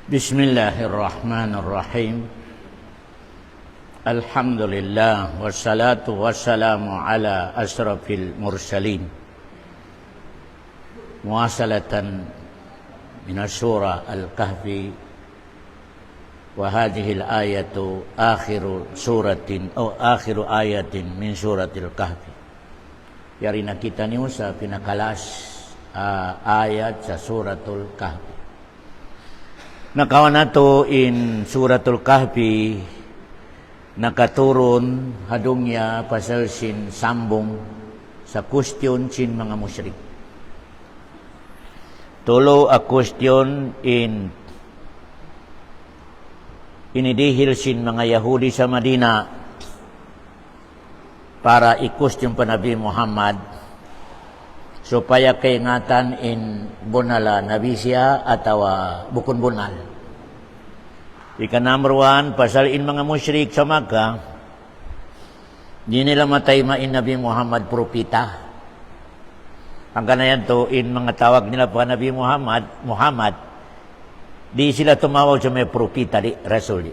Bismillahirrahmanirrahim. Alhamdulillah wassalatu wassalamu ala asrafil mursalin. Muwasalatan minas surah Al-Kahfi wa hadhihi al-ayatu akhiru suratin akhiru ayatin min suratil Kahfi. Yari nakita niyo sa pinakalas ayat sa suratul Kahfi. Nakawan nato in suratul Kahfi nakaturon hadungya pasal sin sambong sa question sin mga musyrik. Tulo a question inidihil sin mga Yahudi sa Madina para i-question pa Nabi Muhammad supaya kaingatan in bunala nabi siya atau bukun bunal. Ika number 1, pasal in mga musyrik sa Makkah, di nila matay main Nabi Muhammad propita. Ang kanayan to, in mga tawag nila pa Nabi Muhammad, di sila tumawag sa may propita, di, rasul.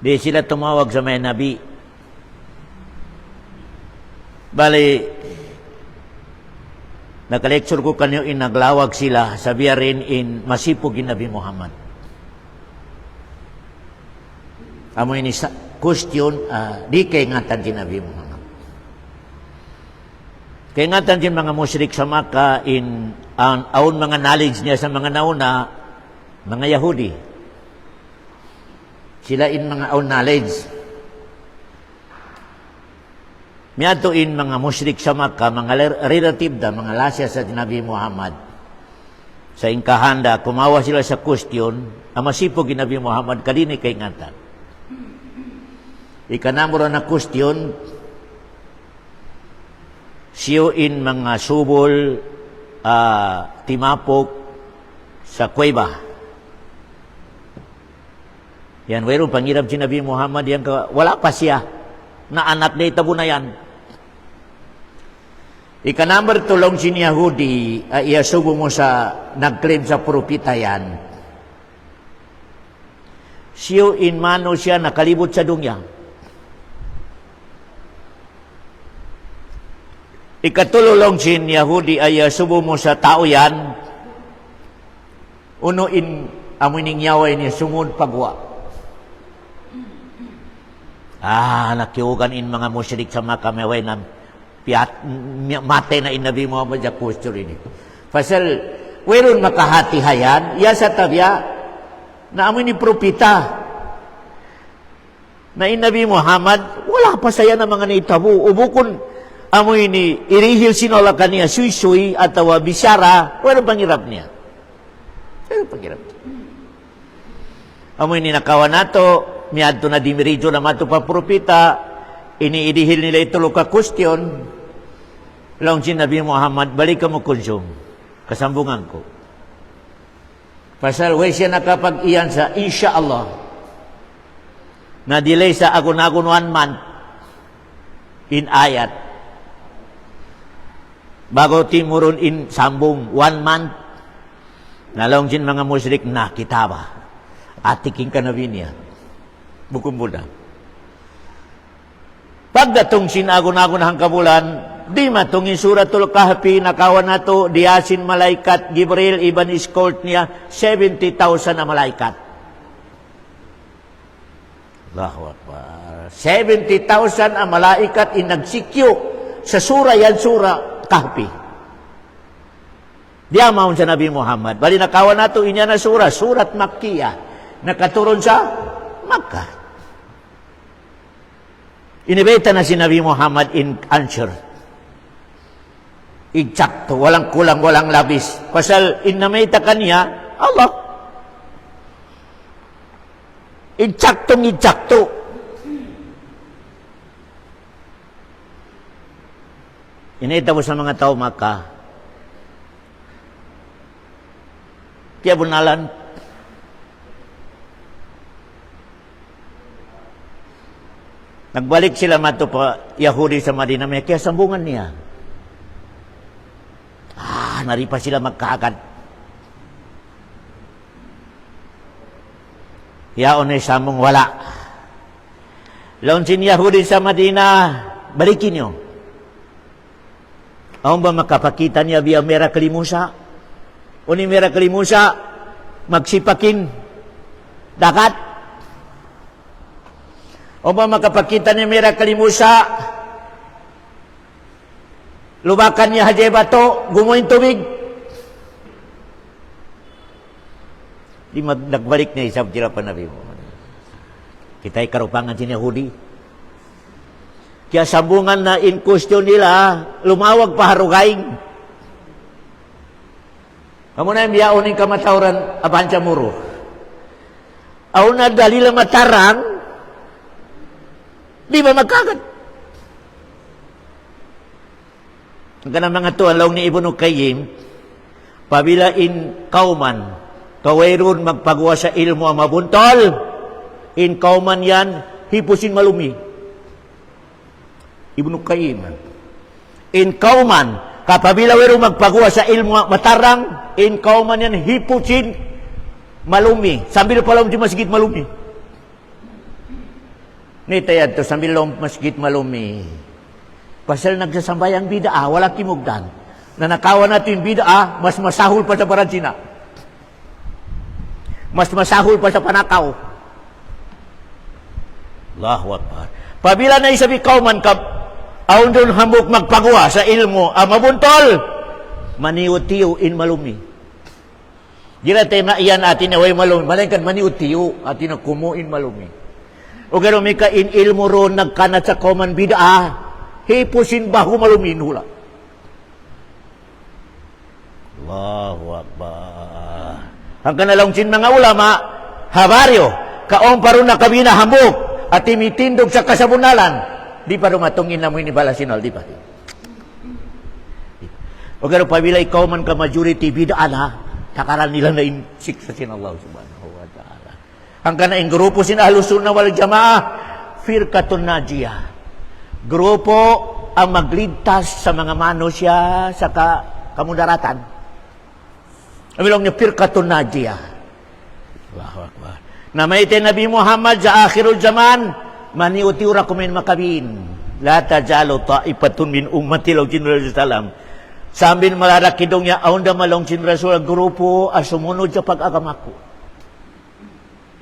Di sila tumawag sa may nabi. Bali, naka-lecture ko kanyo naglawag sila, sabiya rin masipog in Nabi Muhammad. Amo ini question, di kaingatan din Nabi Muhammad. Kaingatan din mga musyrik sa Makkah ang aun mga knowledge niya sa mga nauna, mga Yahudi. Sila mga aun knowledge. Miyatuin mga musyrik sa Makkah, mga relative da, mga lasya sa Nabi Muhammad. Sa inkahanda, kumawa sila sa question, ang masipog in Nabi Muhammad, kadini kay ngatan. Ikanamuro na question, siyo in mga subol, timapok sa kuweba. Yan, mayroong pangirap si Nabi Muhammad, yan, wala pa siya, na anak na itabo na yan. Ika-number 2 long sin Yahudi, iyasubo mo sa nag-claim sa propita yan. Siyo in mano siya nakalibot sa dunya. Ika-3 long sin Yahudi, iyasubo mo sa tao yan. Uno in amuning yaway ni sumud pagwa. Nakiugan in mga musyrik sa mga kameway na mate na in Nabi Muhammad sa question ini. Pasal, weron makahati-hayan, iya sa tabya, na amoy ni propita, na in Nabi Muhammad, wala pa saya na mga naitabu, ubukon, amoy ni irihil sinola kaniya, suy-suy, atau bisyara, weron pangirap niya. Weron pangirap niya. Amoy ni nakawan nato, miyadto na dimiridyo na mato pa propita, iniidihil nila ito ka question, lang si Nabi Muhammad, balik ka mo konsum, kasambungan ko. Pasal, way siya nakapag-iyan sa insya-Allah, na delay sa agun-agun 1 month, in ayat, bago timurun in sambung 1 month, nalong sin mga musyrik na kitaba, atiking ka Nabi niya, bukumbuda. Pagdatong sinagon-agon ang kabulan, di matungin suratul Kahfi, nakawan nato, diasin malaikat, Gibril, iban escort niya, 70,000 na malaikat. Allahu Akbar. 70,000 ang malaikat inagsikyo sa sura yan, sura Kahfi. Di amaon sa Nabi Muhammad. Bali nakawan nato, inya na surat Makkiyah, nakaturon sa Makkah. Inibeta na si Nabi Muhammad in answer. Eksakto, walang kulang, walang labis. Pasal innamita kaniya, Allah. Eksakto. Inita mo sa mga tao Makkah. Kaya bunalan, nagbalik sila mato pa Yahudi sa Madina, may kaya sambungan niya. Naripa sila magkaagad. Yaon ay samong wala. Launsin Yahudi sa Madina, balikin nyo. Aon ba makapakita niya via miracle Musa? O ni miracle Musa, magsipakin, dakat. O ba makapakita niya miracle Musa, lubakan niya haji bato, gumuhin tubig. Di nagbalik niya isang sila pa Nabi mo. Kita'y karupangan si Yahudi. Kaya sambungan na in question nila, lumawag pa harugaing. Kamu na yung biyaunin kamatauran abanca muro. Aw na dalila matarang, di ba magkagat? Ang kanang mga tuwan, laong ni Ibn Qayyim, pabila in kauman, kawairon magpagawa sa ilmo ang mabuntol, in kauman yan, hipusin malumi. Ibn Qayyim. In kauman, kapabila wero magpagawa sa ilmo matarang, in kauman yan, hipusin malumi. Sambil palam di masjid malumi. Nita yan to, sambil masjid malumi. Pasal nagsasambayang bid'ah, wala kimugdan. Nanakawan natin bid'ah, mas masahul pa sa Paransina. Mas masahul pa sa panakaw. Allahu Akbar. Pabila na isabi kauman ka, aun doon hambuk magpagawa sa ilmo, mabuntol, maniutiyo in malumi. Dila tayo maiyan atin na way malumi. Malangkan maniutiyo atin na kumuin malumi. O gano'n may ka in ilmo ron nagkanat sa kauman bid'ah, hipusin bahu malumi hula. Allahu Akbar. Hanggang nalangsin mga ulama, habaryo, kaong paron na kami na hambuk, at imitindog sa kasabunalan, di pa rumatungin na mo ni Balasinol, di pa. O gano'n pabila ikaw man ka majority bid'ah na, takaran nila na insik sa sinallahu subhanahu wa ta'ala. Hanggang na in grupo sin Ahlus Sunnah wal Jamaah, firqatun najiyah. Grupo ang magligtas sa mga manusya sa kamudaratan. Amilong niya firqatun najiyah. Allahu Akbar. Na may Nabi Muhammad sa akhirul zaman, maniutiura kumin makabin. La tajalu ta'ifatun min ummati law jinul salam. Sambil malarakidong niya, aunda malong sin Rasul ang grupo sumunod sa pag-agamaku.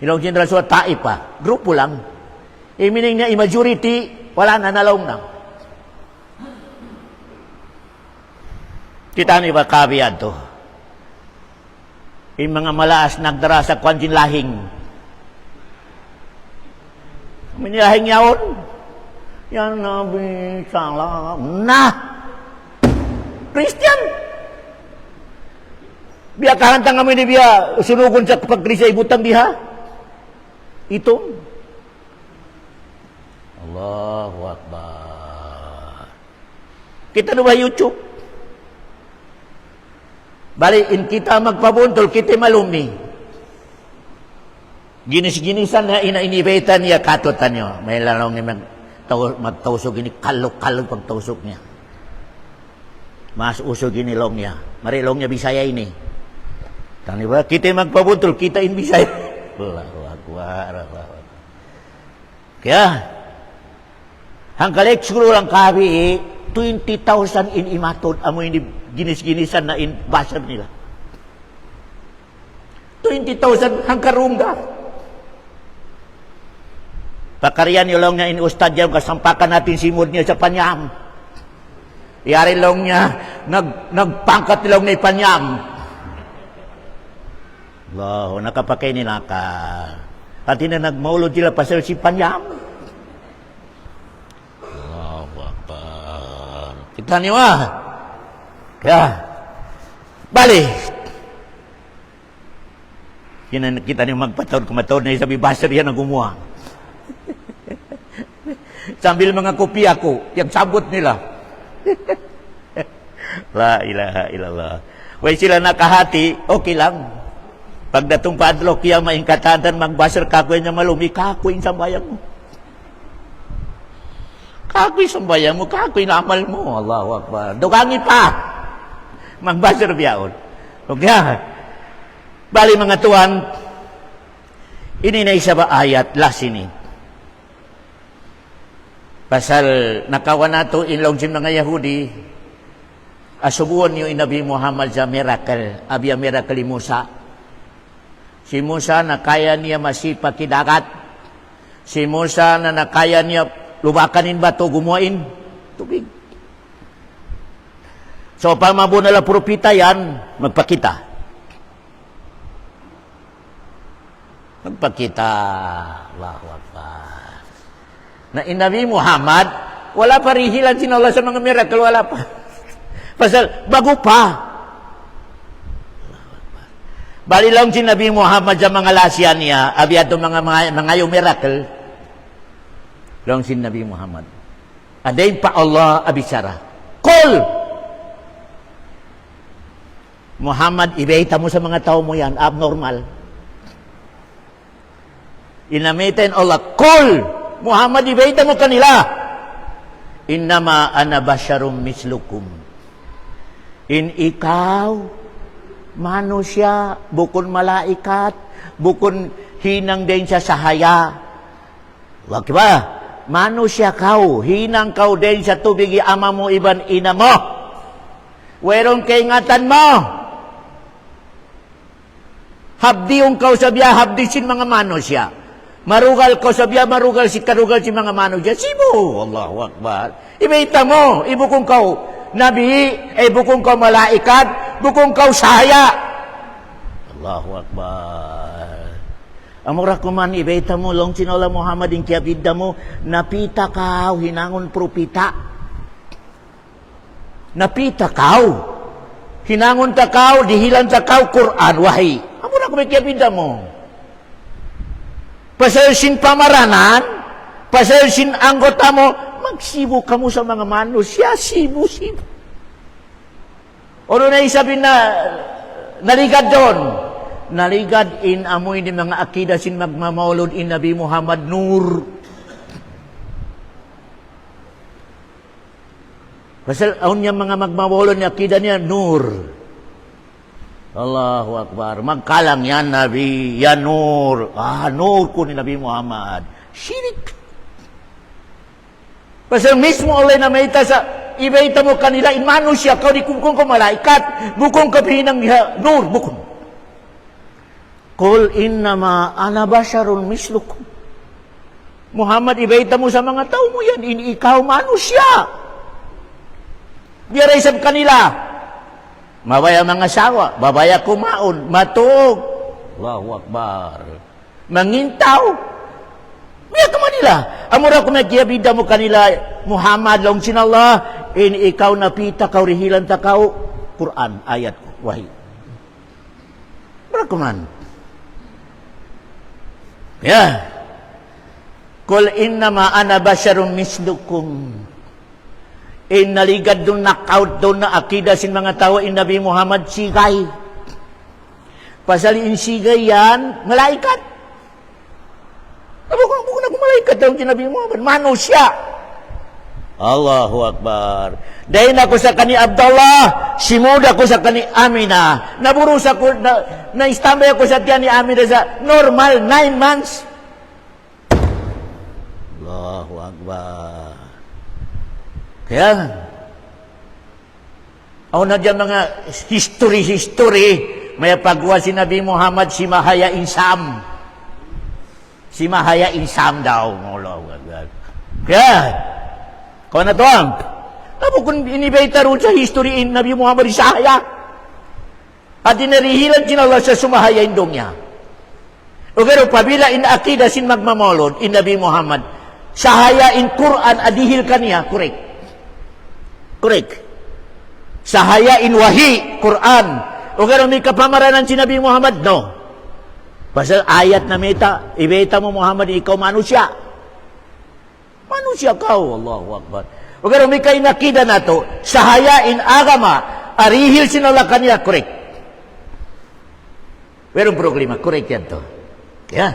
Ilong sin Rasul ta'ipa, grupo lang. Imining niya majority, wala na nalong na. Kita ni ba kabiyan to? Yung mga malaas nagdara sa kwanjin lahing. Minilahing yaon. Yan Nabi Salam. Nah! Christian! Biya kahantang kami ni biya sunugon sa pagkrisa ibutang diha. Ito. Allahu Akbar. Kita na ba YouTube? Bali, in kita magpabuntol, kita malumi. Ginis-ginisan na ina-inibeta niya, katutan niyo. May lalong niya magtausog ini, kalok-kalok pagtausog niya. Mas usog ini long niya. Marilong niya Bisaya ini. Tani ba? Kita magpabuntol, kita in Bisaya. Allahu Akbar. Kaya, hangkalek siguro lang kabi, 20,000 in imatod, amo hindi ginis-ginisan na in basar nila. 20,000 hangkarungga. Pakarian yung long niya in ustad yan, kasampakan natin simod niya sa panyam. Iyari long niya, nagpangkat long niya panyam. Wow, nakapakay nila ka. At na nagmaulod sila pasal si panyam. Wow, Akbar. Kita niyo Kaya, bali. Kita niyo magpatawad na sabi, basar yan ang gumawa. Sambil mga kopi ako, yung sabot nila. La ilaha illallah. Way sila nakahati, okay lang. Pagdatong padlok, kaya maingkatatan, magbasar kakoy niya malumi, kakoy sambayang mo. Kakoy sambayang mo, kakoy namal mo. Allahu Akbar. Dugangi pa. Magbasar biyaon. Okay. Bali mga tuwan, Ini na isa ba ayat last ini. Pasal nakawan nato inlong sin mga Yahudi, asubuan niyo Nabi Muhammad sa miracle, abya miracle ni Musa. Si Musa na kaya niya masipa kidagat. Si Musa na nakaya niya lubakanin bato, gumuain tubig. So, pamabo na lang propita yan, magpakita. Magpakita. Allahu Akbar. Na Nabi Muhammad, wala pa rihilan sinala sa mga miracle, wala pa. Pasal, bago pa. Bali lang si Nabi Muhammad sa mga lasyan niya, abiyado mga yung miracle, lang si Nabi Muhammad. Adain pa Allah abisara. Kul! Muhammad, ibeita mo sa mga tao mo yan, abnormal. Inamitin Allah, Kul! Muhammad, ibeita mo kanila. Innama ana basyarum mislukum. In ikaw, manusia, bukon malaikat, bukon hinang din siya sa haya. Wag ba? Manusia kau, hinang kau din sa tubig ama mo iban ina mo. Werong kaingatan mo. Habdiong kau sabiya, habdisin mga manusia. Marugal kau sabiya, marugal si karugal si mga manusia. Sibo, Allahu Akbar. Ibaita mo, ibukong kau nabi, bukong kau malaikat, bukong kau sahaya. Allahu Akbar. Amura kuman ibeta mo long sinola Muhammad in kiabida mo napita kau hinangon propita. Napita kau. Hinangon ta kau dihilan ta kau Quran wahi. Amura kuman kiabida mo. Pasal sin pamaranan, pasal sin anggota mo, magsibo kamo sa mga manusia, sibo. Ano na isabin na naligad doon? Naligad in amoy ni mga akida sin magmamaulod in Nabi Muhammad Nur. Pasal aun niya mga magmamaulod ni akida niya Nur. Allahu Akbar. Magkalang yan Nabi, yan Nur. Nur ko ni Nabi Muhammad. Syirik. Pasal mismo oleh na maita sa ibaita mo kanila in manusia kau dikungkung ko malaikat bukong kabinang Nur bukong. Kul innama ana basyarun mislukum. Muhammad, ibaita mo sa mga tao mo yan, ikaw manusia. Biaray sa kanila. Mabaya mga sawa, babaya kumaon, matuog. Allahu Akbar. Mangintaw. Biya ka manila. Amura kung nagkiyabida mo kanila, Muhammad, long sinallah, ikaw napita, kau rihilan ta kau, Quran, ayat ko, wahi. Barakuman. Ya. Kul innama ana basyarum mislukum. Naligad doon, knockout doon na akida sin mga tao in Nabi Muhammad sigay. Pasal in sigay yan, malaikat. Bukan ako malaikat daw sin Nabi Muhammad, manusia. Allahu Akbar. Dahil ako sa kani Abdullah, simuda ko sa kani Amina. Naburus ako, na-istambay ako sa tiyan ni Amina sa normal 9 months. Allahu Akbar. Kaya, ako na dyan mga history, may pagwa si Nabi Muhammad si Mahaya Insam. Si Mahaya Insam daw. Allahu Akbar. Kaya, kau na to ang tapos kung inibeta ron sa history in Nabi Muhammad isahaya at inarihilan sinala sa sumahaya indong niya. O pero pabila in akida sin magmamolod in Nabi Muhammad sahaya in Quran adihil kaniya, correct. Sahaya in wahi, Quran. O pero may kapamaranan si Nabi Muhammad, no. Pasal ayat na meta, ibeta mo Muhammad, ikaw manusia. Manusia kau, Allahu Akbar. O pero may kainakida na to, sahayain agama, arihil sinala kanya, correct. Pero problema, correct yan to. Kaya,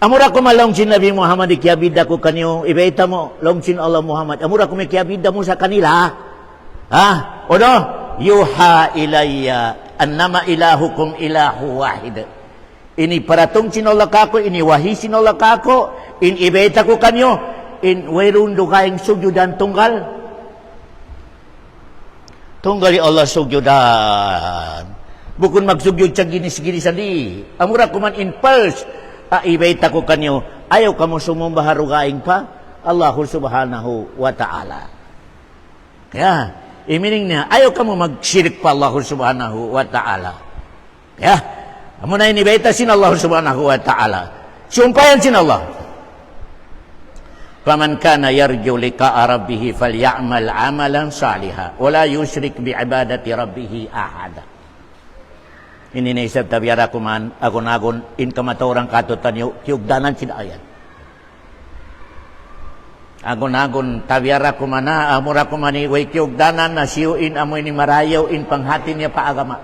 amura ko malong sin Nabi Muhammad, ikiabida ko kanyo, ibaita mo, long sin Allah Muhammad, amura ko may kiabida mo sa kanila, ha? O no? Yuha ilayya, annama ilahukum ilahu wahid. Ini paratong sinolak ako, ini wahi sinolak ako, in ibeta ko kanyo, in wayrundo kaing sugyudan tunggal. Tunggali Allah sugyudan. Bukun magsugyud sa ginis-ginisan di. Amura kuman in pulse, ibeta ko kanyo, ayaw kamo sumumba harugaing pa, Allah subhanahu wa ta'ala. Kaya, imining niya, ayaw kamo magsirik pa Allah subhanahu wa ta'ala. Kaya, amo na inibeta sin Allah subhanahu wa ta'ala. Sumpayan sin Allah. Faman kana yarju liqa'a rabbih falyamal 'amalan salihan wa la yusyrik bi ibadati rabbih ahada. Ini na isab tabiara kuman agon-agon in kamatorang katutan yu kiugdanan sin ayat. Agon-agon tabiara kumana amura kumani way kiugdanan na siyuin amoy ni marayaw in panghati niya paagama.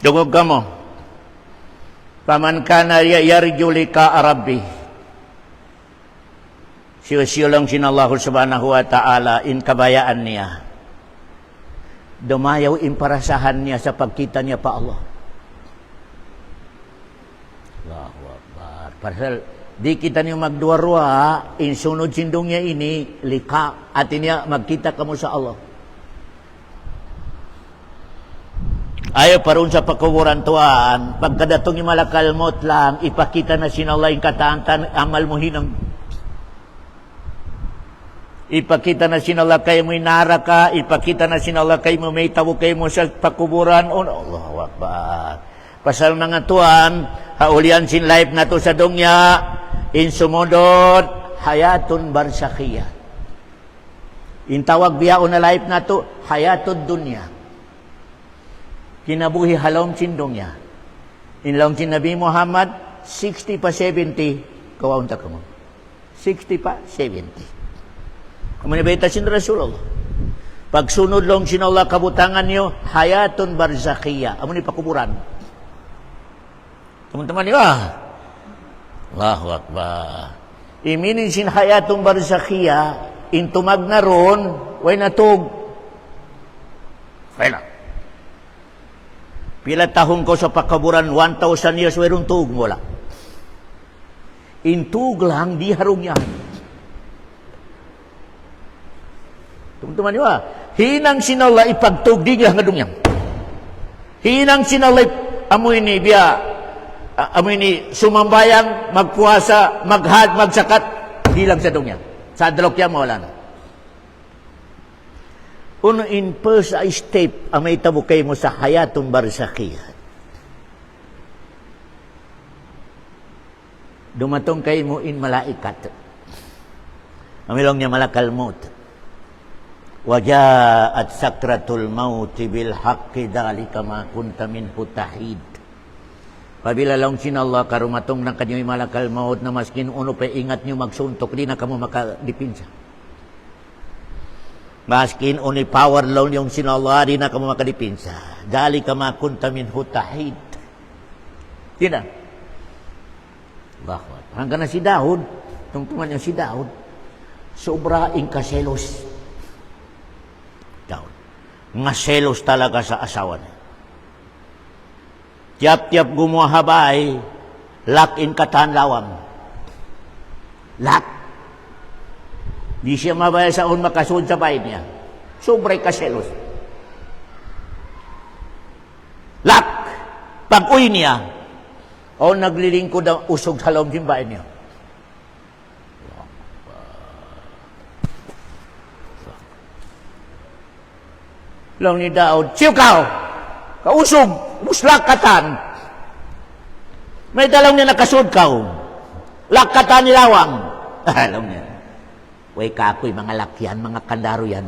Dugog ka mo. Paman kana yarju liqa'a rabbih. Siyo-siyo lang sin Allah subhanahu wa ta'ala in kabayaan niya. Dumayaw in parasahan niya sa pagkita niya pa Allah. Allahu Akbar. Pasal di kita niyo magduwa-ruwa in sunod sindong niya ini liqa at niya magkita kamo sa Allah. Ayaw paron sa pagkuburan tuan, pagkadatong yung malakalmot lang, ipakita na sinalay yung kataantan, amal mo hinang. Ipakita na sinala kayo mo inara ka, ipakita na sinala kayo mo may tawo kayo mo sa pagkuburan. Oh, Allahu Akbar. Pasal mga tuan, haulian sin life na to sa dongya, in sumodot, hayatun barsakhiya. In tawag biyaon na life na to, hayatun dunya. Kinabuhi halom sindong niya. Inlong sin Nabi Muhammad, 60 pa 70, kawaunta ka mo. 60 pa 70. Kumanibeta sin Rasulullah. Pagsunod long sin Allah kabutangan niyo, hayatun barzakhiya. Amo ni pakuburan. Teman-teman niyo, Allahu Akbar. Iminin sin hayatun barzakhiya, intumag na ron, way natug. Kaya pila tahong ko sa pakaburan, 1,000 years, mayroong tug mo lang. Intug lang, di harong yan. Teman-teman nyo hinang sinala ipagtug, di nga ngadong yan. Hinang sinala amoy ni biya, amoy ni sumambayang, magpuasa, maghad, magsakat, di lang sa dong yan. Sa dalok yan, mawala na. Uno in first step ang may tabukay mo sa hayatong barzakhiya. Dumatong kay mo in malaikat. Amilong niya malakal maut. Wajaat sakratul maut bil haqqi dalika ma kunta minhu tahid. Pabila lang sin Allah karumatong ng kanyo'y malakal maut na maskin uno pa ingat nyo magsuntok, di na kamo makadipinsa. Maskin uni power law yung sinalari na kamo makadipinsa. Dali ka makunta min hutahid. Tidak. Bakit? Hanggang na si Daud, tungtungan niya si Daud, sobra kaselos. Daud. Nga selos talaga sa asawa niya. Tiap-tiap gumuhabay, lakin katanlawang. Lak. Di siya mabaya sa un makasud sa bahay niya. Sobray kaselos. Lak! Pag-uwi niya, o naglilingkod ang usog sa loob ng bahay niya. Lang ni Daud, siyukaw! Kausog! Muslakatan! May dalaw niya nakasud kaw. Lakatan nilawang. Alam niya. Way kakoy, mga lakyan, mga kandaro yan.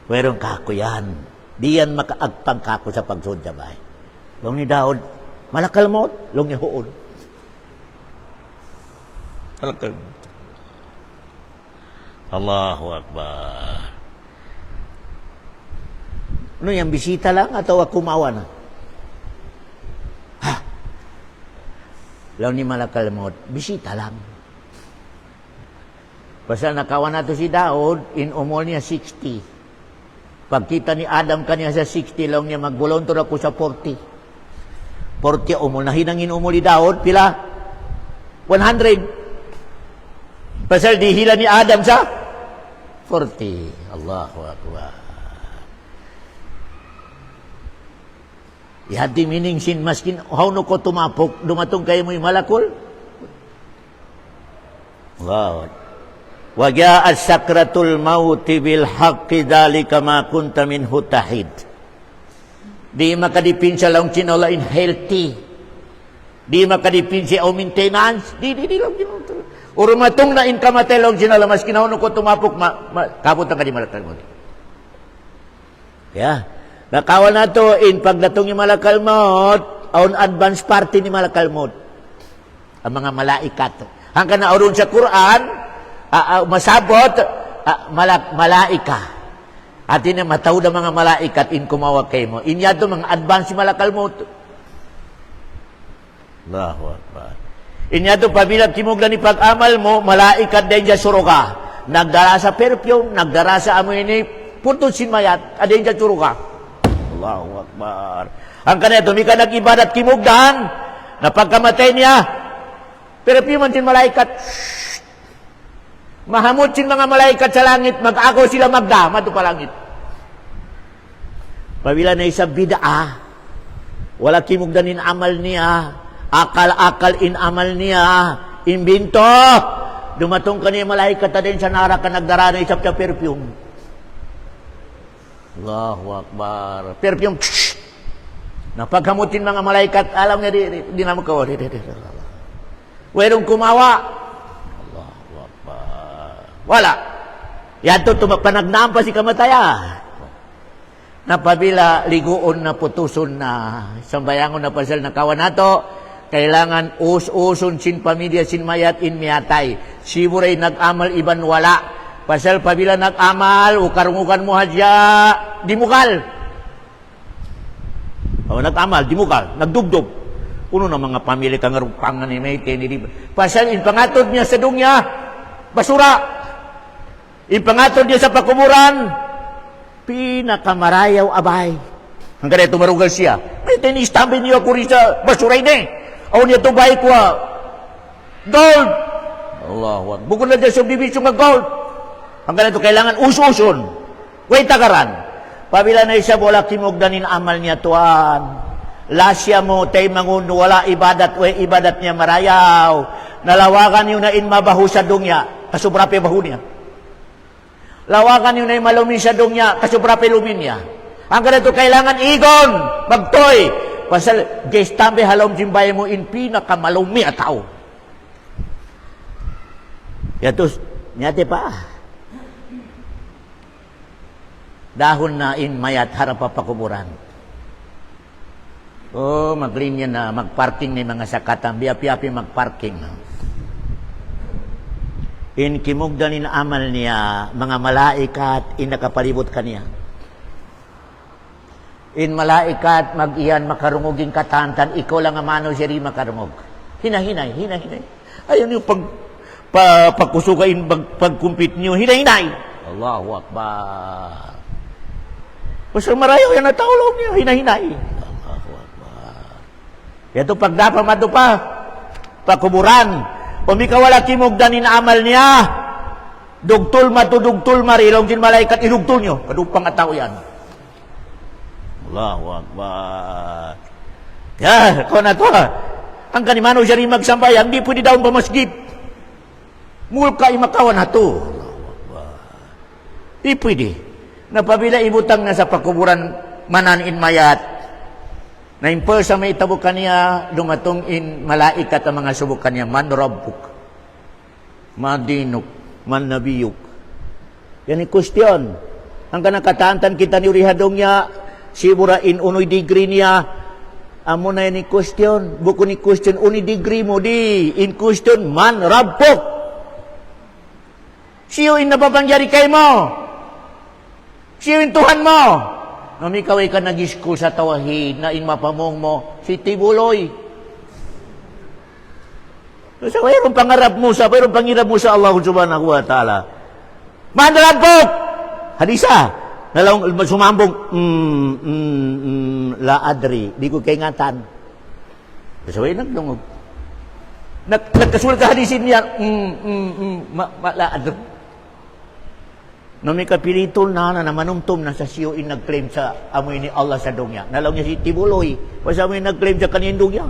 Mayroong kako yan. Di yan makaagpang kako sa pagsud sa bahay. Long ni Daud, malakal mo, long ni Huon. Malakal mo. Allahu Akbar. Ano yan, bisita lang atau kumawa na? Ha? Long ni malakal mo, bisita lang. Basta nakawan nato si Daud, in umol niya 60. Pagkita ni Adam kaniya sa 60 lang niya, magbulontor ako sa 40. 40 umol. Nahinangin umuli daon, pila? 100. Pasal dihila ni Adam sa 40. Allahu Akbar. Ihati meaning sin maskin how no ko tumapok, dumatong kayo mo'y malakol. Wow. Waja'at sakratul mauti bil haqqi dhalika ma kunta minhu tahid. Di makadipinsa lang sinolain healthy. Di makadipinsa o maintenance. Di lang ginunto. Urumatong na inkamatay lang sinala maskin how no ko tumapok, kapunta ka di malakal mo. Yeah. Nakawan na to in pagdatong yung malakal mo, on advance party ni malakal mo. Ang mga malaikat. Hanggang na orun sa Quran, masabot, malaika. At yun ang matawad ang mga malaikat in kumawag kay mo. Inya to mga advance si malakal mo. Allahu Akbar. Inya to pabilang kimugla ni pag-amal mo, malaikat din dyan suruka. Nagdara sa perfume, nagdara sa amoy ni putol sinmayat, adin dyan suruka. Allahu Akbar. Ang kanina, tumika nag-ibadat kimugdan, na pagkamatay niya, pero piman sin malaikat, mahamot sin mga malaikat sa langit, mag-ako sila magdama to pa langit. Pabila na isa bid'ah, wala kimugdan in amal niya, akal-akal in amal niya, imbinto, dumatong kanina malaikat na din sa nara ka nagdara na isap sa perfume. Allahu Akbar. Perfume. Napaghamutin mga malaikat, alam nga di naman ko. Werong kumawa. Allahu Akbar. Wala. Yan to, panagnaan pa si kamataya. Napabila, liguon na, putuson na, sambayangon na pasal na kawan nato, kailangan us-uson sin pamilya, sin mayat, in miyatay. Siburay nag-amal, iban wala. Pasal pabila nag-amal, ukarungukan mo hadya, dimukal. O nag-amal, dimukal, nagdugdog. Uno na mga pamilya kang rupangan ni may teniri. Pasal in pangatod niya sa dungya, basura. In pangatod niya sa pakuburan, pinakamarayaw abay. Hanggang ito marugal siya. May tenistambi niyo ako rin sa basura ini. Aw niya ito bahay ko, gold. Allah, bukod na dyan subdivision ng gold. Hanggang ito kailangan us-uson. Way tagaran. Pabila na isa wala kimugdanin amal niya tuan. Lasya mo tay mangun wala ibadat way ibadat niya marayaw. Nalawakan yun na in mabaho sa dungya. Kasubrape baho niya. Lawakan yun na in malumi sa dungya. Kasubrape lumin niya. Hanggang ito kailangan igon. Magtoy. Pasal gestambe halom jimbay mo in pinakamalumi at tao. Yatos. Nyate pa. Dahon na in mayat harap papakuburan. Oh, maglinya na, magparking ni mga sakatan, biapi-api magparking. In kimugdan in amal niya, mga malaikat, in nakapalibot kaniya. In malaikat, mag-iyan, makarunguging katantan, ikaw lang ang mano siya rin makarungog. Hinahinay. Ayun yung pagkusukain, pagkumpit niyo, hinahinay. Allahu Akbar. Basta marayaw yan na taulog niya, hinahinay. Allahu Akbar. Yato pagdapa madupa, pakuburan, pumikawala kimugdanin amal niya, dugtul matudugtul marilong sin malaikat, idugtul niyo, padupang atao yan. Allahu Akbar. Ya, kau na to ha. Ang kanimano siya rin magsambayan, di pwede daw pa masjid. Mulka imakawan na to. Allahu Akbar. Di pwede. Napabila ibutang na sa pakuburan manan in mayat, na impul sa may tabukan niya, dumatong in malaikat ang mga subukan niya, man rabbuk, madinuk, man nabiyuk. Yan yung question. Ang kanakatantan kita ni urihadong niya, sibura in unoy degree niya, amo na yan yung question. Buko ni question, unoy degree mo, di, in question, man rabbuk. Siyo in napapangyari kay mo. Siya yung Tuhan mo. Nung ikaw ay ka nag-school sa tawahid na in mapamong mo, si Tibuloy. So, mayroong pangarap mo sa, Allah subhanahu wa ta'ala. Mandrabok! Hadisa, Nalong sumambong, la adri, di ko kaingatan. Kasaway nagdungog. Nagkasulat sa hadisin niya, la adri. Nung may kapilitol na manumtum na sa siyo nag-claim sa amoy ni Allah sa dungya. Nalaw niya si Tibuloy, pa sa amoy nag-claim sa kanindong niya.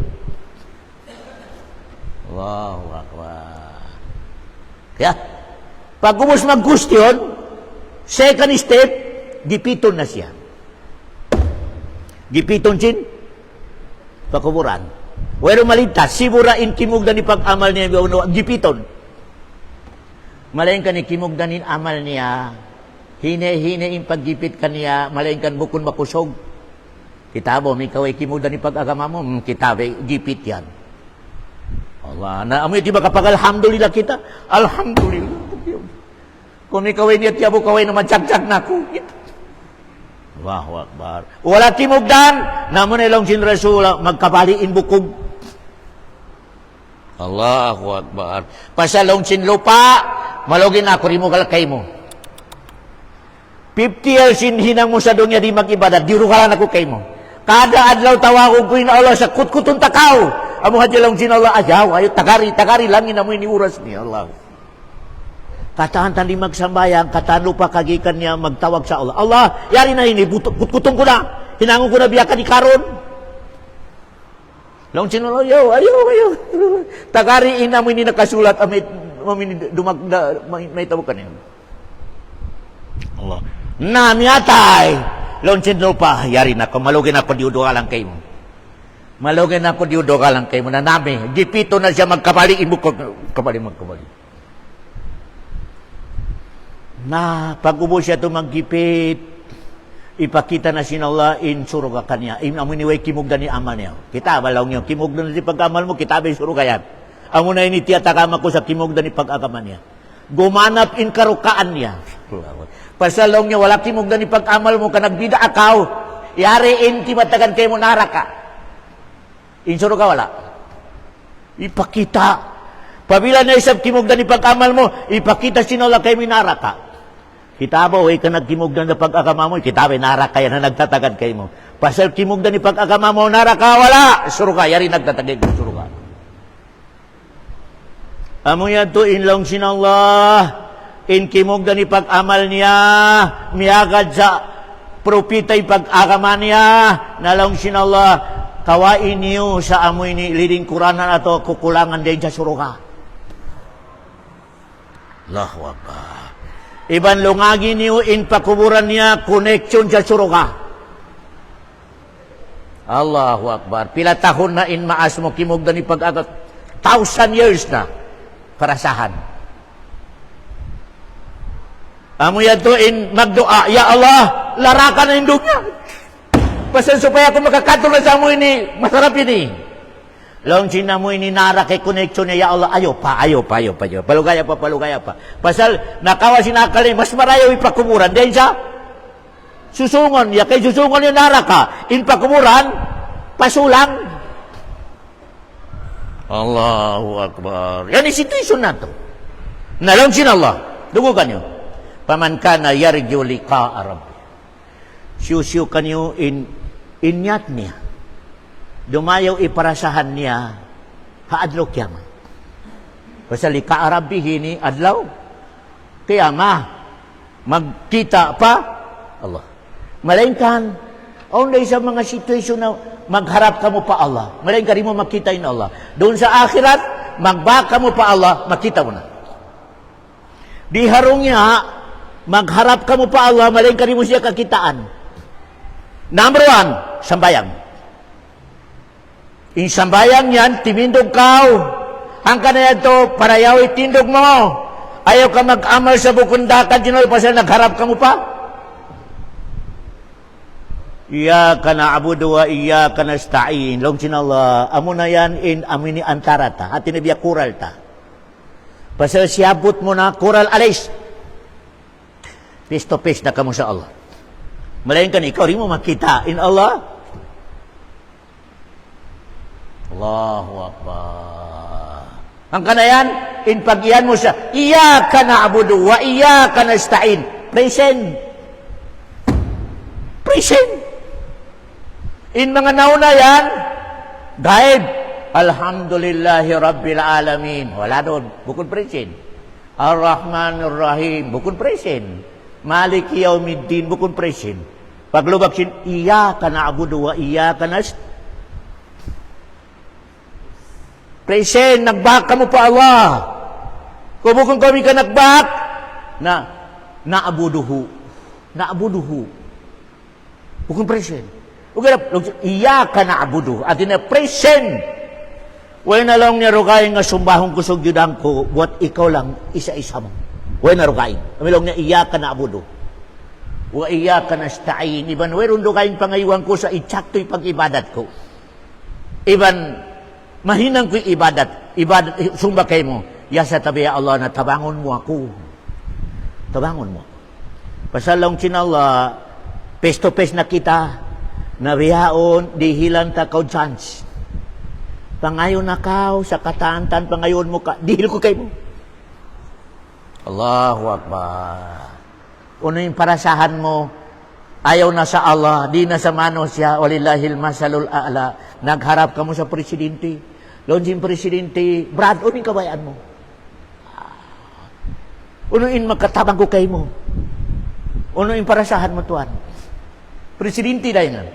Allahu Akbar. Kaya, pag umos mag-gustion, second step, gipiton na siya. Gipiton sin, pakuburan. Wala malintas, siburain kimugdan ni pag-amal niya, gipiton. Malayan ka ni kimugdanin amal niya, hine-hine in paggipit ka niya, malayan kan bukon makusog. Kitabo, may kaway kimugdan ni pag-agama mo, kitabe, gipit yan. Allah, na amoy di ba kapag alhamdulillah kita? Alhamdulillah. Kung may kaway niya, tiyabo kaway na matsag-tsag na ako. Allahu Akbar. Wala kimugdan, naman ilang sin Rasul, magkabaliin bukog. Allahu Akbar. Pasalong sin lupa, malogin ako, rin mo kalakay mo. 50 years hinang mo sa dunya di mag-ibadat, di rukalan ako kay mo. Kada adlaw tawagong ko na Allah sa kutkutun takaw. Amo hadyalang sin Allah, ayaw, ayo, tagari langin na mo iniuras ni Allah. Kataan tali magsambayang, kataan lupa kagikan niya magtawag sa Allah. Allah, yari na ini, kutkutun ko na. Hinangon ko na biya ka di karon. Long sinolo, ayo. Tagari ina mo ini nakasulat, may tawag ka niya. Allah. Na, miyatay. Long sinolo pa, yari na ko, malugin ako diudo ka lang kayo mo. Malugin ako diudo ka lang kayo mo, na nami, gipito na siya magkabaliin mo, magkabali. Na, pag-ubo siya ito maggipit, ipakita na sin Allah in suruga kanya. Amuniway kimugdan ni amal niya. Kita balaw niyo kimugdan ni pag-amal mo, kita bay suruga yan. Amo na ini tiyatagama ko sa kimugdan ni pag-agaman niya. Gumanap in karukaan niya. Pasalong niya wala kimugdan ni pag-amal mo ka nagbida akaw. Yari in timatagan kayo mo naraka. In suruga wala. Ipakita. Pabila na isang kimugdan ni pag-amal mo, ipakita sin Allah kayo minaraka. Kitabo, ka nagkimugdan na pag-agama mo, kitabe, naraka yan na nagtatagad kayo mo. Pasal kimugdan ni pag-agama mo, naraka, wala! Suruka, yari nagtatagad mo, suruka. Amo yan to, inlong sin Allah, in kimugdan ni pag-amal niya, miyagad sa propitay pag-agama niya, nalong sin Allah, kawain niyo sa amoy ni lilingkuranan ato, kukulangan din sa suruka. Allahu Akbar. Iban lungagi niyo in pakuburan niya, connection sa suruga. Allahu Akbar. Pila tahon na in maas mo kimugdan ni pag-agat. 1,000 years na. Parasahan. Amo yan to in magdoa, ya Allah, larakan na indog niya. Pasan supaya kung makakatulad sa mo ini, masarap ini. Long sina mo ininara kay connection niya, ya Allah, ayo pa. Palugaya pa. Pasal, nakawa sinakali, mas marayaw ipakuburan. Dahil sa susungon, ya kay susungon yung nara ka, in pakuburan, pasulang. Allahu Akbar. Yan yung situation na to. Nalong sina Allah, dugugan nyo. Paman ka na yarigyo lika Arab. Siyo kanyo inyat niya. Dumayaw iparasahan niya haadlaw kiyama. Pasali kaarabihin ni adlaw kiyama. Magkita pa Allah. Malainkan, only sa mga situation na magharap ka mo pa Allah. Malainkan rin mo makita in Allah. Doon sa akhirat, magbaka mo pa Allah, makita mo na. Di harong niya, magharap ka mo pa Allah, malainkan rin mo siya kakitaan. Number 1, sambayang. In sambayang yan, timindog kaw. Ang kanaya to, parayaw itindog mo. Ayaw ka mag-amal sa bukundakan, Ginoy, pasal nagharap ka mo pa. Iyaka na'budu wa iyaka nasta'in. Long sinallah, amo na yan in amini antarata. At tinabiya kural ta. Pasal siyabot mo na kural alis. Face to face na ka mo sa Allah. Malayan ka na, ikaw rin mo makita in Allah. Allahu Akbar. Ang kanayan, in pag-iyan mo siya, iyaka na'budu wa iyaka nasta'in. Present. Present. In mga nauna yan, gaib. Alhamdulillahi Rabbil Alamin. Wala doon. Bukod present. Ar-Rahman Ar-Rahim. Bukod present. Malik Yawmiddin. Bukod present. Paglubag sin, Iyaka na'budu wa iyaka nasta'in. Present. Nagbaka mo pa Allah. Kung bukod kami ka nagbak, na'buduhu. Na'buduhu. Bukod present. Iyaka na'budu. At ina present. Way na lang niya rugayin nga sumbahong kusog yudang ko, buat ikaw lang, isa-isa mo. Way na rugayin. Amilong niya, iyaka na'budu. Wa iyaka nasta'in. Iban, way rundo kayong pangayuan ko sa itsakto'y pag-ibadat ko. Iban, mahinang ko'y ibadat. Ibadat, sumba kayo mo. Ya sa tabi ya Allah na tabangon mo ako. Tabangon mo. Pasalong sinallah, face to face na kita, nabihaon, dihilan ta kaw chance. Pangayon na kaw, sa katantan, pangayon mo ka, dihil ko kayo mo. Allahu Akbar. Ano yung parasahan mo, ayaw na sa Allah, di na sa manos siya, walillahil masalul a'la. Nagharap ka mo sa presidente. Lonjing presidente, Brad, ano yung kabayaan mo? Ano yung magkatabang ko kayo mo? Ano yung parasahan mo tuwan? Presidente dahil nga.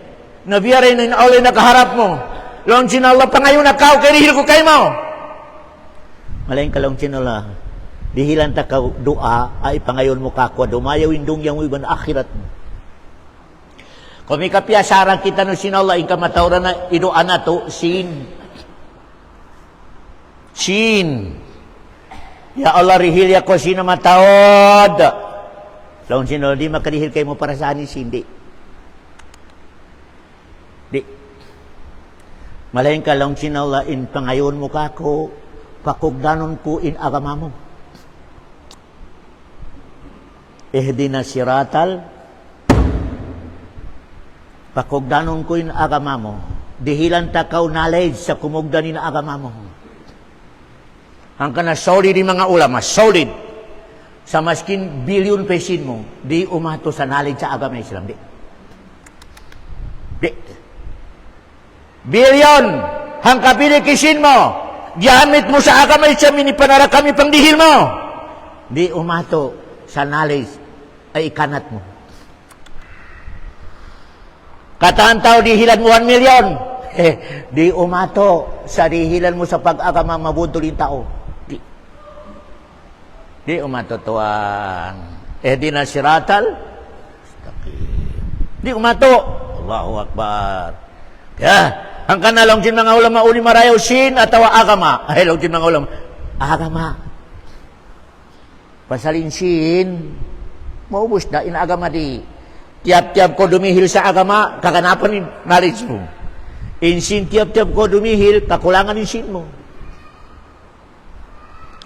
Nabiyari na inaulay nakaharap mo. Long sinala pa ngayon na kao, kaya dihil ko kayo mo. Malayin ka long sinala. Dihilan ta ka doa, ay pangayon mo kakwa, dumayaw indong yang iban akhirat mo. Kung may kapiyasaran kita no sinala, in kamatawran na idoa na to, sin. Ya Allah, rihil ya ko sino matawad. Long sinala, di makadihil kayo mo para sa anis, hindi. Malayin ka lang sinala in pangayon mo kako, pakugdanon ko in agama mo. Ihdina siratal, pakugdanon ko in agama mo. Dihilan takaw knowledge sa kumugdanin na agama mo. Ang kana solid yung mga ulama, solid. Sa maskin billion pesin mo, di umato sa knowledge sa agama Islam. Di. Bilyon, hang kapilikisin mo, gamit mo sa agamay sa minipanara kami pangdihil mo. Di umato sa knowledge ay ikanat mo. Kataan tao dihilan mo 1 million. Di umato sa dihilan mo sa pag-agama mabudulin tao. Di umato tuan. Di na siratal. Di umato. Allahu Akbar. Kaya, ang kanalong din mga ulama uli marayaw sin atawa agama. Ay, long din mga ulama. Agama. Pasalin sin, maubos na in agama di. Tiap-tiap ko dumihil sa agama, kakanapan ni knowledge mo. In sin, tiap-tiap ko dumihil, kakulangan in sin mo.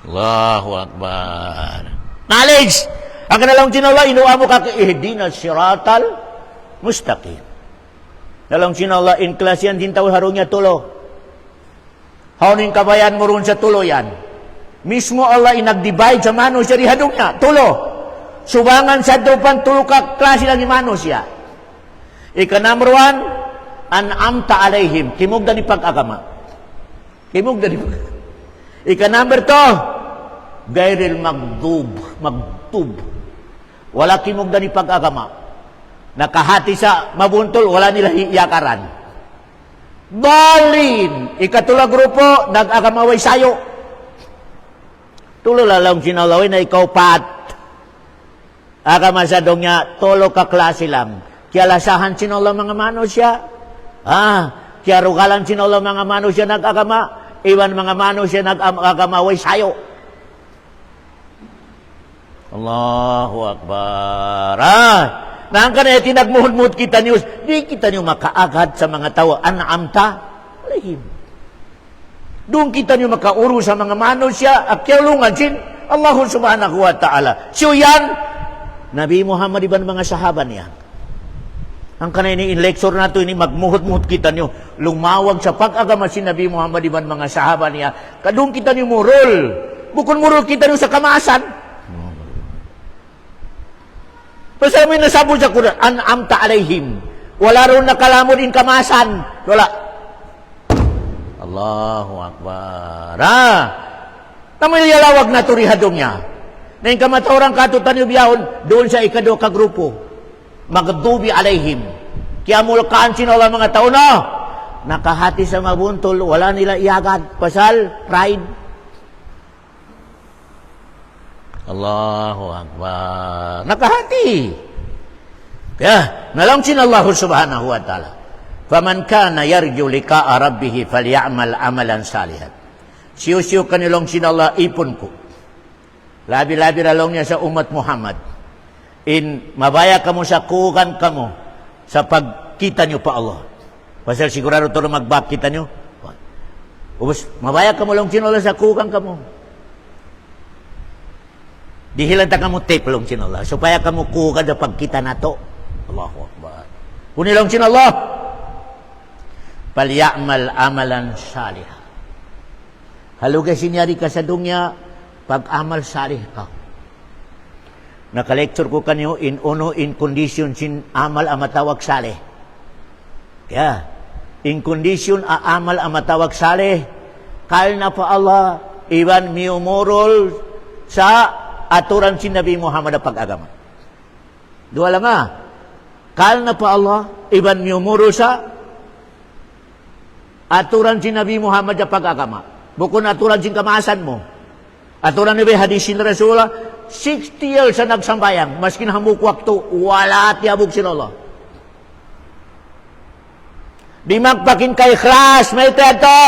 Allahu Akbar. Knowledge! Ang kanalong din Allah, inuwa mo ihdina siratal mustaqim. Dalam sinala in class yan din tawag harong niya tulo. Hauning kabayan mo ron sa tulo yan. Mismo Allah inag-divide sa manos siya rihadong niya. Tulo. Subangan sa dupan tulo ka klase lang yung manos siya. Number 1, an'amta alayhim. Kimog na ni pag-agama. Kimog na ni pag-agama. Number 2, gairil magdub. Wala kimog na ni pag-agama. Nakahati sa mabuntol, wala nila iyakaran. Balin! Ikatula grupo, nag-agamaway sayo. Tulo lalang sinalawin na ikaw pat. Agamasadong niya, tolo ka klase lang. Kaya lasahan sinala mga mano siya. Kaya rugalan sinala mga mano siya nag-agama. Iwan mga mano siya nag-agamaway sayo. Allahu Akbar. Nang kanaya tinagmuhod-muhod kita niyo, di kita niyo makaagad sa mga tao. An'amta alayhim. Doon kita niyo makauro sa mga mano siya, at kialungan sin, Allah subhanahu wa ta'ala. So yan, Nabi Muhammad iban mga sahaba niya. Ang kanaya ni in lecture na ito, ini magmuhod-muhod kita niyo, lumawag sa pag-agama si Nabi Muhammad iban mga sahaba niya. Kadung kita niyo murul. Bukod murul kita niyo sa kamasan. Basta may nasabot sa Quran, an'amta alaihim. Wala ron nakalamod in kamasan. Wala. Allahu Akbar. Naman yalawag na turihadong niya. Na yung kamataurang katutan yung biyahon, doon sa ikado ka grupo. Magdubi alaihim. Kaya mulkaan sinala mga tao na. Nakahati sa mabuntol, wala nila iagad. Pasal, pride. Allahu Akbar. Nakahati. Kaya, nalamsin Allah subhanahu wa ta'ala. Faman kana yarju liqa'a rabbih falyamal amalan salihan. Siyo-siyo kanilong sinala ipon ko. Labi-labi ralong niya sa umat Muhammad. Mabaya kamo sa kukan kamo sa pagkita niyo pa Allah. Pasal sigurado to na magbakita niyo. Ubus, mabaya kamo long sinala sa kukan kamo. Dihilan ta kamo tape long sinala. Supaya kamo kukan sa pagkita nato. Allahu Akbar. Kunilong sinala. Palyamal amalan salihah. Halugay sinyari ka sa dunya, pag-amal salih ka. Naka-lecture ko kanyo, in condition sin amal ang matawag salih. Yeah. In condition amal ang matawag salih, kal na pa Allah, iban miumurol sa aturan sin Nabi Muhammad na pag-agama. Dua lang nga. Kal na pa Allah, iban miumurol sa aturan sin Nabi Muhammad na pag-agama. Bukod aturan sin kamasan mo. Aturan ni hadis sin Rasulullah, 60 years sa nagsambayang, maskin hamuk waktu, wala tiabog sin Allah. Di magpakin kay ikhlas, may teto.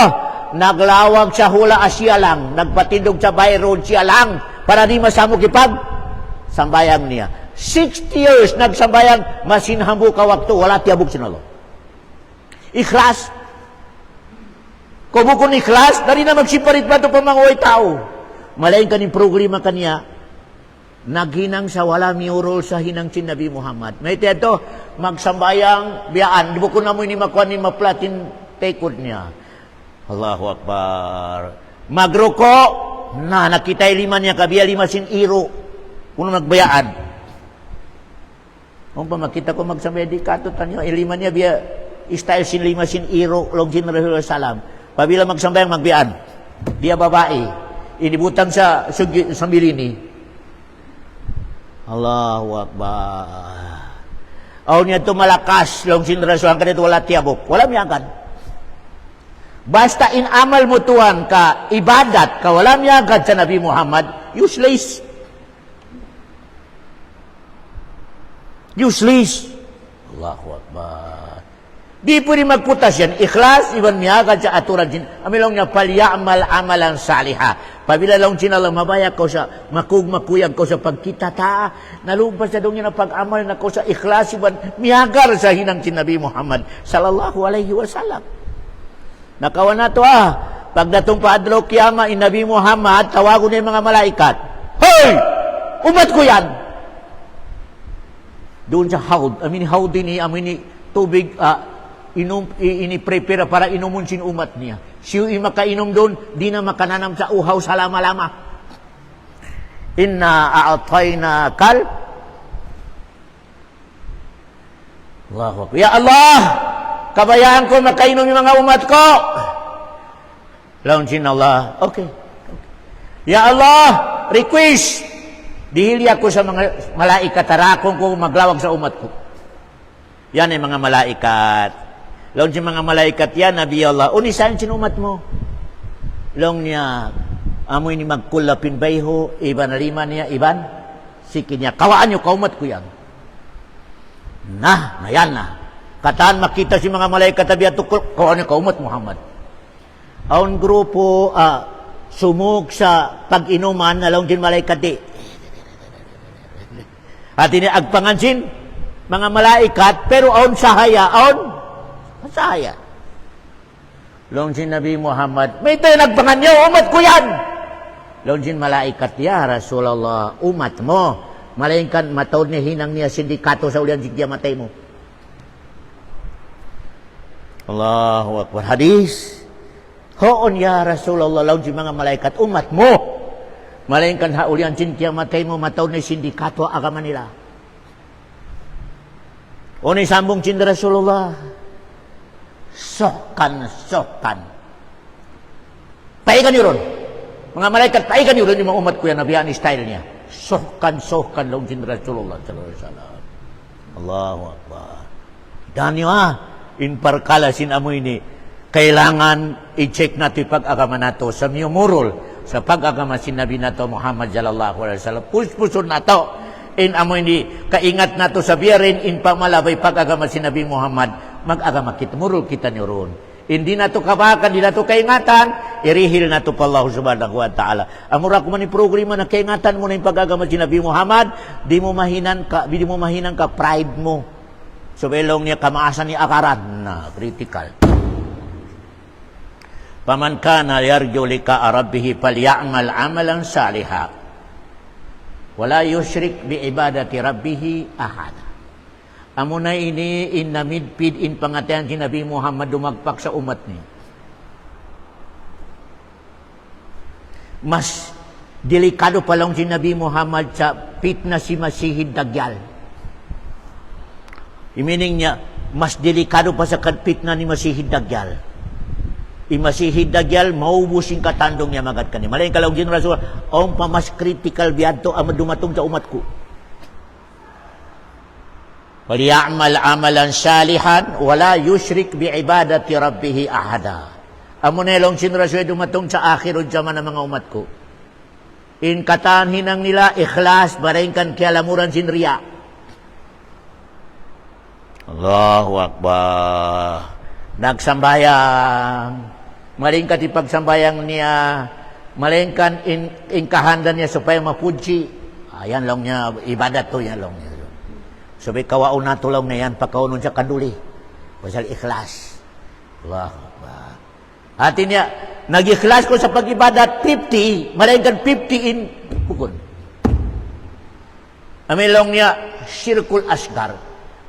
Naglawag sa hula asya lang, nagpatindog sa bayroon siya lang, para di masamok ipag sambayang niya. 60 years nagsambayang, masin hamuk ka waktu, wala tiabog sin Allah. Ikhlas. Kung bukon ikhlas, dari na magsiparit ba ito pamanguay tao. Malayin kaning programa kaniya, naghinang sa wala miurol sa hinang sin Nabi Muhammad. May ito, magsambayang biyaan. Di bukon na mo ini makuha ni maplatin tekod niya. Allahu Akbar. Magruko, na nakita lima niya kabiya lima sin iro. Kung magbayaan. Kung pa makita ko magsambay di kato tanyo, lima niya biya style sin lima sin iro, log sin Rasulullah salam. Pabila magsambayang magbian, dia babae, inibutang sa milini. Allahu Akbar. Aw niya ito malakas, long sinrasuhan ka dito, wala tiabok, wala miyagan. Basta inamal mo tuwan ka, ibadat ka, wala miyagan sa Nabi Muhammad, useless. Useless. Allahu Akbar. Di pwede magputas yan. Ikhlas, iban miyagad sa aturan sin. Amilong niya, palyamal amalan saliha. Pabila lang sinalang mabaya ko sa makuyag ko sa pagkita ta. Nalumpas sa doon niya na pag-amal na ko sa ikhlas, iban miyagar sa hinang sin Nabi Muhammad sallallahu alaihi wasallam. Nakawan na to Pagdatong paadlaw kiyama, in Nabi Muhammad, tawagon niya mga malaikat. Hoy! Umat ko yan! Doon sa haud. Haud din ni tubig, ini-prepare para inumun sin umat niya. Siya makainom doon, di na makananam sa uhaw sa lama-lama. Inna a'atayna kal. Allahu Akbar. Ya Allah, kabayaan ko makainom yung mga umat ko. Laun sin Allah, okay. Ya Allah, request. Dihili ako sa mga malaikat, tarakong ko maglawag sa umat ko. Yan ay mga malaikat. Laon si mga malaikat yan, Nabi Allah, unisahin sinumat mo. Laon niya, amoy ni magkulapin bayho, iban lima niya, iban, sikin niya, kawaan niyo, kaumat ko yan. Yan na. Kataan makita si mga malaikat, tabi at tukul, kawaan niyo, kaumat Muhammad. Aon grupo, sumug sa pag-inuman, na laon din malaikat di. At ini agpangansin, mga malaikat, pero aon sahaya, aon sahaya. Long sin Nabi Muhammad, may tayo nagpanganyo, umat ko yan. Long sin malaikat, ya Rasulullah, umat mo. Malaikat, matawad niya, hinang niya, sindikato sa ulian, sigya matay mo. Allahu Akbar. Hadis. Hoon ya Rasulullah, long sin mga malaikat, umat mo. Malaikat, haulian, sindya matay mo, matawad niya, sindikato, agama nila. O ni sambung cinta Rasulullah. Sohkan. Paikan yun. Mga malaikat, paikan yun yung mga umat ko yan, nabiyaan style niya. Sohkan long cinta Rasulullah sallallahu alaihi wasallam. Allahu Akbar. Dan nyo in parkalasin amo ini, kailangan i-check natin pag-agama nato sa miyumurol, sa pag-agama si Nabi nato Muhammad sallallahu alaihi wasallam. Puspusod nato. In amo ini, kaingat nato sa biyarin, in pamalabay pag-agama si Nabi Muhammad, mag-agama kita, murul kita nyo ron. Hindi nato kabakan, hindi nato kaingatan, irihil nato pa Allah subhanahu wa ta'ala. Amura ko man programa na kaingatan mo na yung pag-agama si Nabi Muhammad, di mo mahinan ka pride mo. So, belong niya kamaasan ni akaran na critical. Paman kana yarju lika rabbihi falyamal amalan salihah. Wala yushrik bi ibadati rabbihi ahada. Amo na ini in namidpid in pangatayan si Nabi Muhammad dumagpak sa umat niya. Mas delikado pa lang si Nabi Muhammad sa fitna si Masihid Dajjal. Meaning niya, mas delikado pa sa fitna ni Masihid Dajjal. Masihid Dajjal, maubos yung katandong niya magat kani. Malaking kalawag din Rasul, ang pamas critical biyadto ang dumatong sa umat ko. Waliya'mal amalan salihan, wala yushrik bi ibadati rabbihi ahada. Amo nelong sin Rasul dumatong sa akhirod zaman ng mga umat ko. In katan hinang nila, ikhlas, barengkan kialamuran sin riya. Allahu Akbar. Nagsambayang. Malingkat ipagsambayang niya, malingkan in kahandan niya supaya mapuji. Ayan lang niya, ibadat to, yan lang niya. Sabi, kawaon na to lang na yan, pagkaunon siya kanduli. Pasal ikhlas. Allah. Hati niya, nag-ikhlas ko sa pag-ibadat, 50, malingkan 50 in bukod. Amilong niya, syirkul asgar.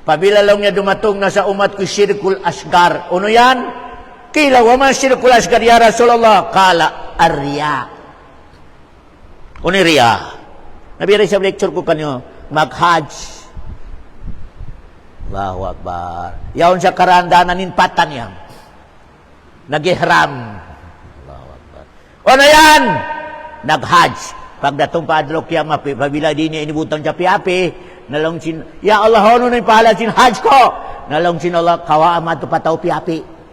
Pabila lang niya dumatong na sa umat ko, syirkul asgar. Ano yan? Kila wa man syirkul asgar ya Rasulullah kala arya. Uni riya. Nabi sa lecture ko kanyo mag-hajj. Allahu Akbar. Yaon sa karandanan in patan yang. Nag-ihram. Allahu Akbar. Ano yan? Nag-hajj. Pagdatong paadlok kaya pabila din niya inibutang sa piapi, nalong sin, ya Allah, ano na yung pahala sin hajj ko? Nalong sin Allah, kawaamad to pataw piapi.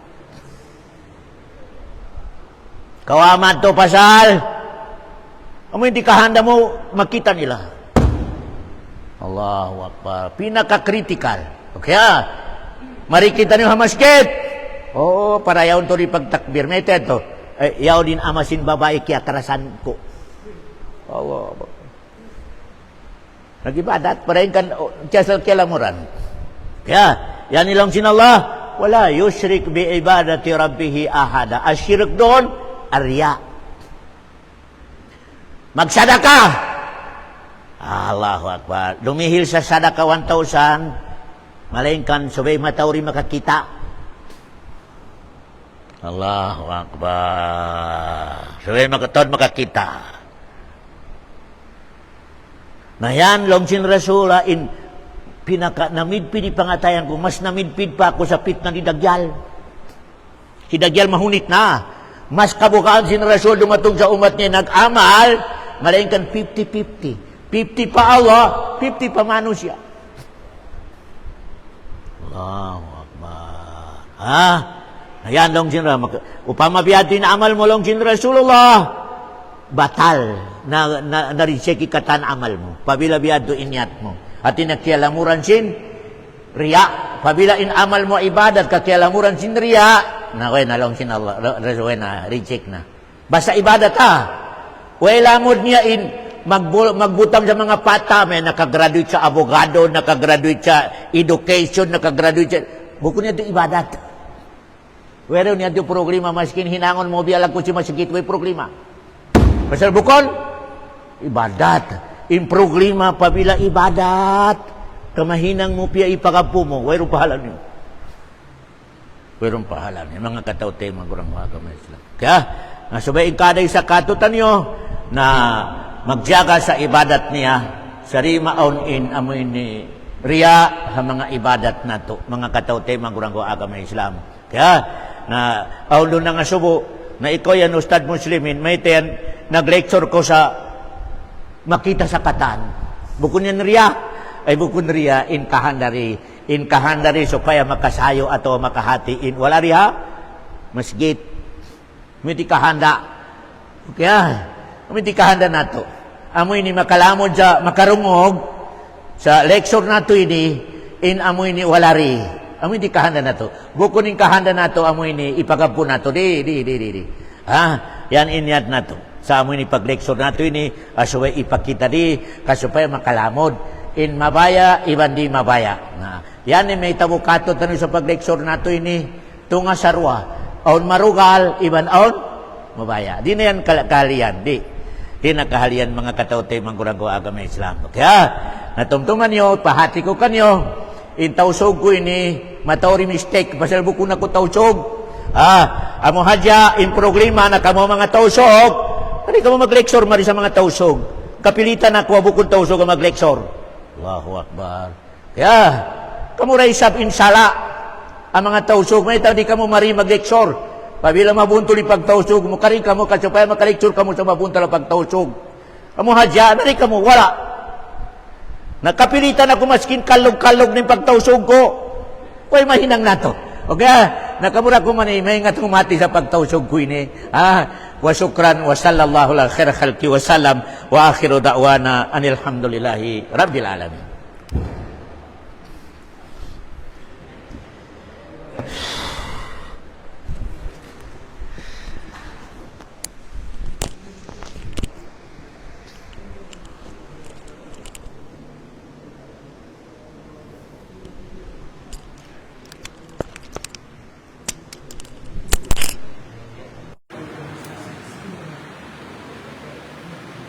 Kawaman to pasal. Amo hindi kahanda mo makita nila. Allahu Akbar. Pinaka-critical. Okay marikita niyo hamaskit. Oo, para yaon to rin pagtakbir. May teto. Yaw din amasin babae kaya karasan ko. Oo. Nagibadat. Parayin kan tiyasal kialamuran. Kaya, yan nilang sinallah. Wala yushrik bi ibadati rabbihi ahada. Asyirik doon, arya. Magsadaka. Allahu Akbar. Dumihil sa sadaka 1,000. Malingkan subay matawri makakita. Allahu Akbar. Subay makatawad makakita. Na yan, longsin Rasula in namidpid ipangatayan ko. Mas namidpid pa ako sa pitna ni Dajjal. Si Dajjal mahunit na. Mas kabukaan sin Rasul dumatong sa umat niya nag-amal, malingkan 50-50. 50 pa Allah, 50 pa manusia. Allahu Akbar. Ayan long sin Rasul. Upama biyati na amal mo long sin Rasulullah, batal na na-reject ikatan amal mo. Pabila biyado inyat mo. At inakialamuran sin riya. Pabila in amal mo ibadat, kakialamuran sin riya, na na lang sin Allah, na reject na. Basta ibadat wala mo niya in magbutang sa mga pata, may nakagraduate sa abogado, nakagraduate sa education, nakagraduate sa buko niya ito ibadat. Wala niya ito programa, maskin hinangon mo biyalag ko si masigit, way programa. Pasal bukon, ibadat. In programa, pabila ibadat. Kamahinang mo piya ipagapu mo, wayro pahalan niyo. Wayro pahalan niyo. Mga katawte, mga kurang mga kamay Islam. Kaya, nasubay ikaday sa katutan niyo na magjaga sa ibadat niya, sari maon in amoy ni riya ha mga ibadat nato, mga katawte magurang ko agama Islam. Kaya na aulo na nga subo na ikaw yan Ustad Muslimin, may ten nag-lecture ko sa makita sa katan. Bukun yan riya, ay bukun riya in kahandari supaya makasayo ato makahatiin. Wala riya, masgit. Miti kahanda. Kaya, miti kahanda nato. Amoy ni makalamod sa makarungog sa lecture nato ini in amoy ni walari. Amoy di kahanda nato. Bukun in kahanda nato amoy ni ipagapo nato. Di. Yan inyat nato. Sa amoy ni pag-lecture nato ini asaway ipakita di kasupaya makalamod. In mabaya, iban di mabaya. Yan ni may tabukato tanong sa pag-lecture nato ini tunga sarwa. Aun marugal, iban aun mabaya. Di na yan kalian. Di na kahalian mga katawte manggurang agama Islam. Kaya natumtuman nyo, pahati ko kanyo. In tausog ko ini matawri mistake pasal buko na ko tausog. Amo hadya in problema na kamo mga tausog. Kani kamo mag-lecture mari sa mga tausog. Kapilitan na kuha bukod tausog ang mag-lecture. Allahu Akbar. Kaya kamo ra isab insala ang mga tausog may di kamo mari mag-lecture. Pabila mabuntol ipagtausog mo karing kamo kasupaya maka-lecture kamo sa mabuntol ang pagtausog. Amo hadya na kamo wala. Nakapilitan ako maskin kalog-kalog ng pagtausog ko. Kuwa'y mahinang nato. Okay, nakamura ko man may nga tumati sa pagtausog ko ini. Wa syukran wa sallallahu ala khair khalqi wa salam wa akhiru da'wana anil hamdulillahi rabbil alamin.